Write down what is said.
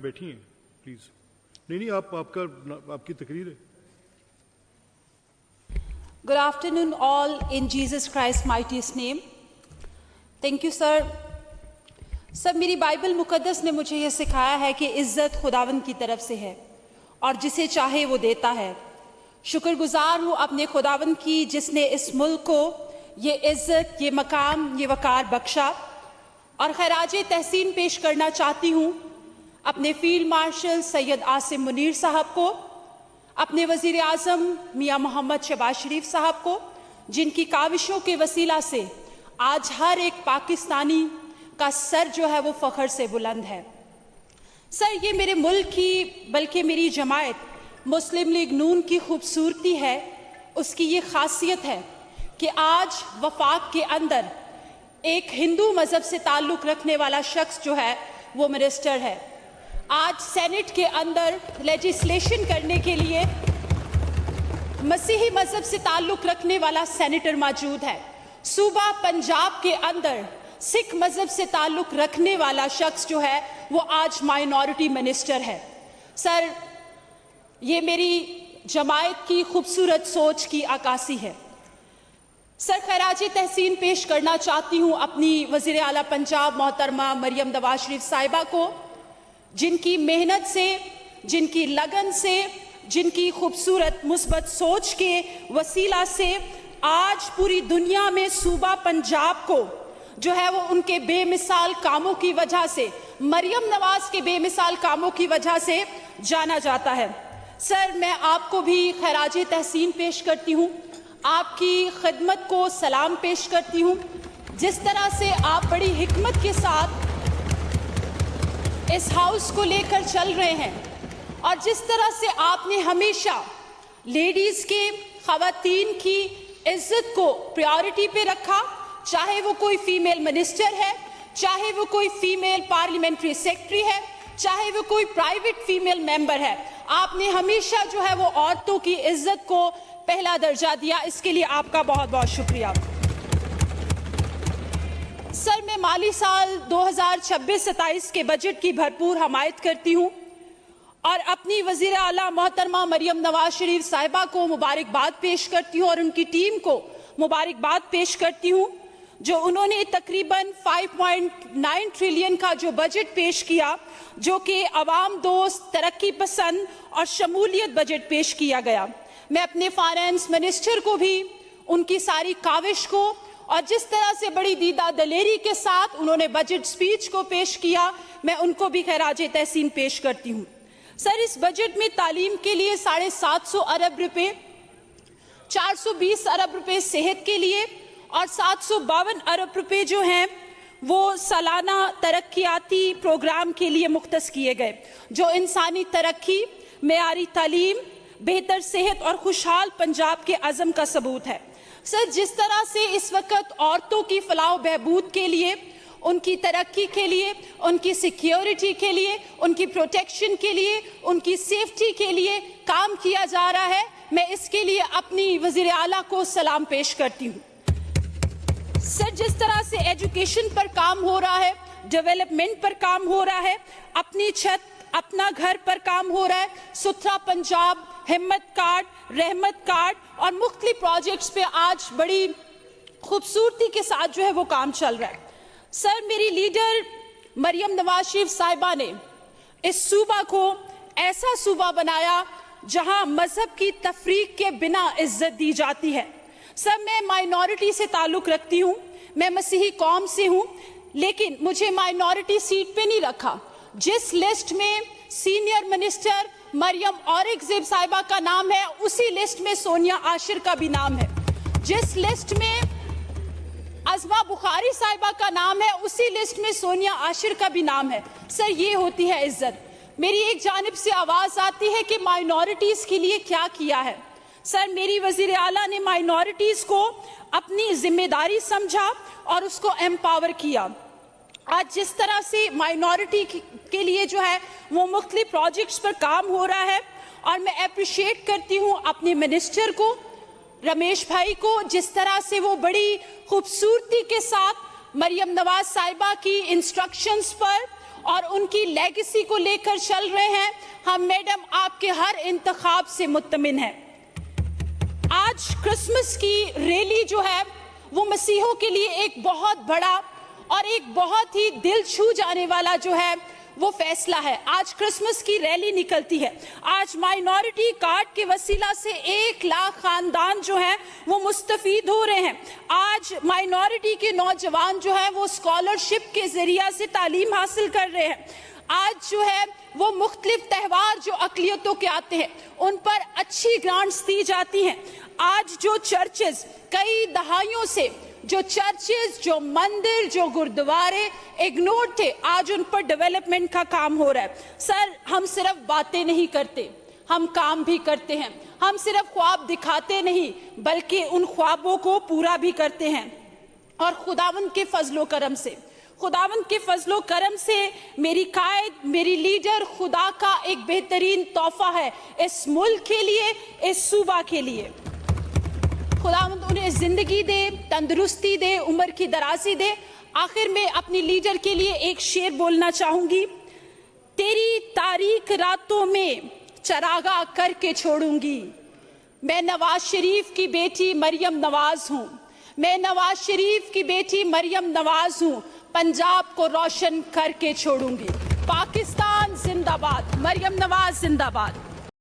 بیٹھی ہیں پلیز. نہیں آپ کی تقریر ہے. Good afternoon all in Jesus Christ's mightiest name. Thank you sir. سب میری بائبل مقدس نے مجھے یہ سکھایا ہے کہ عزت خداوند کی طرف سے ہے اور جسے چاہے وہ دیتا ہے. شکر گزار ہوں اپنے خداوند کی جس نے اس ملک کو یہ عزت، یہ مقام، یہ وقار بخشا. اور خراج تحسین پیش کرنا چاہتی ہوں اپنے فیلڈ مارشل سید عاصم منیر صاحب کو، اپنے وزیر اعظم میاں محمد شہباز شریف صاحب کو، جن کی کاوشوں کے وسیلہ سے آج ہر ایک پاکستانی کا سر جو ہے وہ فخر سے بلند ہے. سر، یہ میرے ملک کی بلکہ میری جماعت مسلم لیگ نون کی خوبصورتی ہے، اس کی یہ خاصیت ہے کہ آج وفاق کے اندر ایک ہندو مذہب سے تعلق رکھنے والا شخص جو ہے وہ منسٹر ہے. آج سینٹ کے اندر لیجسلیشن کرنے کے لیے مسیحی مذہب سے تعلق رکھنے والا سینیٹر موجود ہے. صوبہ پنجاب کے اندر سکھ مذہب سے تعلق رکھنے والا شخص جو ہے وہ آج مائنورٹی منسٹر ہے. سر، یہ میری جماعت کی خوبصورت سوچ کی عکاسی ہے. سر، خراج تحسین پیش کرنا چاہتی ہوں اپنی وزیر اعلیٰ پنجاب محترمہ مریم نواز شریف صاحبہ کو، جن کی محنت سے، جن کی لگن سے، جن کی خوبصورت مثبت سوچ کے وسیلہ سے آج پوری دنیا میں صوبہ پنجاب کو جو ہے وہ ان کے بے مثال کاموں کی وجہ سے، مریم نواز کے بے مثال کاموں کی وجہ سے جانا جاتا ہے. سر، میں آپ کو بھی خراج تحسین پیش کرتی ہوں، آپ کی خدمت کو سلام پیش کرتی ہوں. جس طرح سے آپ بڑی حکمت کے ساتھ اس ہاؤس کو لے کر چل رہے ہیں اور جس طرح سے آپ نے ہمیشہ لیڈیز کے، خواتین کی عزت کو پریورٹی پہ رکھا، چاہے وہ کوئی فیمیل منسٹر ہے، چاہے وہ کوئی فیمیل پارلیمنٹری سیکرٹری ہے، چاہے وہ کوئی پرائیویٹ فیمیل ممبر ہے، آپ نے ہمیشہ جو ہے وہ عورتوں کی عزت کو پہلا درجہ دیا. اس کے لیے آپ کا بہت بہت شکریہ. سر، میں مالی سال 2026-27 کے بجٹ کی بھرپور حمایت کرتی ہوں اور اپنی وزیر اعلیٰ محترمہ مریم نواز شریف صاحبہ کو مبارکباد پیش کرتی ہوں اور ان کی ٹیم کو مبارکباد پیش کرتی ہوں جو انہوں نے تقریباً 5.9 ٹریلین کا جو بجٹ پیش کیا، جو کہ عوام دوست، ترقی پسند اور شمولیت بجٹ پیش کیا گیا. میں اپنے فائنانس منسٹر کو بھی ان کی ساری کاوش کو اور جس طرح سے بڑی دیدہ دلیری کے ساتھ انہوں نے بجٹ سپیچ کو پیش کیا، میں ان کو بھی خراج تحسین پیش کرتی ہوں. سر، اس بجٹ میں تعلیم کے لیے 750 ارب روپے، 420 ارب روپے صحت کے لیے اور 752 ارب روپے جو ہیں وہ سالانہ ترقیاتی پروگرام کے لیے مختص کیے گئے، جو انسانی ترقی، معیاری تعلیم، بہتر صحت اور خوشحال پنجاب کے عزم کا ثبوت ہے. سر، جس طرح سے اس وقت عورتوں کی فلاح و بہبود کے لیے، ان کی ترقی کے لیے، ان کی سیکیورٹی کے لیے، ان کی پروٹیکشن کے لیے، ان کی سیفٹی کے لیے کام کیا جا رہا ہے، میں اس کے لیے اپنی وزیر اعلیٰ کو سلام پیش کرتی ہوں. سر، جس طرح سے ایجوکیشن پر کام ہو رہا ہے، ڈیولپمنٹ پر کام ہو رہا ہے، اپنی چھت اپنا گھر پر کام ہو رہا ہے، ستھرا پنجاب، ہمت کارڈ، رحمت کارڈ اور مختلف پروجیکٹس پہ آج بڑی خوبصورتی کے ساتھ جو ہے وہ کام چل رہا ہے. سر، میری لیڈر مریم نواز شریف صاحبہ نے اس صوبہ کو ایسا صوبہ بنایا جہاں مذہب کی تفریق کے بنا عزت دی جاتی ہے. سر، میں مائنورٹی سے تعلق رکھتی ہوں، میں مسیحی قوم سے ہوں، لیکن مجھے مائنورٹی سیٹ پہ نہیں رکھا. جس لسٹ میں سینئر منسٹر مریم اورنگزیب صاحبہ کا نام ہے اسی لسٹ میں سونیا عاشر کا بھی نام ہے. جس لسٹ میں عظمہ بخاری صاحبہ کا نام ہے اسی لسٹ میں سونیا عاشر کا بھی نام ہے. سر، یہ ہوتی ہے عزت. میری ایک جانب سے آواز آتی ہے کہ مائنورٹیز کے لیے کیا کیا ہے. سر، میری وزیر اعلیٰ نے مائنورٹیز کو اپنی ذمہ داری سمجھا اور اس کو ایمپاور کیا. آج جس طرح سے مائنورٹی کے لیے جو ہے وہ مختلف پروجیکٹس پر کام ہو رہا ہے اور میں اپریشیٹ کرتی ہوں اپنے منسٹر کو، رمیش بھائی کو، جس طرح سے وہ بڑی خوبصورتی کے ساتھ مریم نواز صاحبہ کی انسٹرکشنز پر اور ان کی لیگیسی کو لے کر چل رہے ہیں، ہم میڈم آپ کے ہر انتخاب سے مطمئن ہیں۔ آج کرسمس کی ریلی جو ہے وہ مسیحوں کے لیے ایک بہت بڑا اور ایک بہت ہی دل چھو جانے والا جو ہے وہ فیصلہ ہے۔ آج کرسمس کی ریلی نکلتی ہے، آج مائنورٹی کارڈ کے وسیلہ سے 1 لاکھ خاندان جو ہیں وہ مستفید ہو رہے ہیں۔ آج مائنورٹی کے نوجوان جو ہیں وہ اسکالرشپ کے ذریعہ سے تعلیم حاصل کر رہے ہیں۔ آج جو ہے وہ مختلف تہوار جو اقلیتوں کے آتے ہیں ان پر اچھی گرانٹس دی جاتی ہیں۔ آج جو چرچز کئی دہائیوں سے جو چرچز، جو مندر، جو گردوارے اگنورڈ تھے، آج ان پر ڈیولپمنٹ کا کام ہو رہا ہے۔ سر، ہم صرف باتیں نہیں کرتے، ہم کام بھی کرتے ہیں۔ ہم صرف خواب دکھاتے نہیں بلکہ ان خوابوں کو پورا بھی کرتے ہیں، اور خداوند کے فضل و کرم سے میری قائد، میری لیڈر خدا کا ایک بہترین تحفہ ہے اس ملک کے لیے، اس صوبہ کے لیے۔ خداوند انہیں زندگی دے، تندرستی دے، عمر کی درازی دے۔ آخر میں اپنی لیڈر کے لیے ایک شعر بولنا چاہوں گی۔ تیری تاریک راتوں میں چراغاں کر کے چھوڑوں گی، میں نواز شریف کی بیٹی مریم نواز ہوں، میں نواز شریف کی بیٹی مریم نواز ہوں، پنجاب کو روشن کر کے چھوڑوں گی۔ پاکستان زندہ باد، مریم نواز زندہ باد۔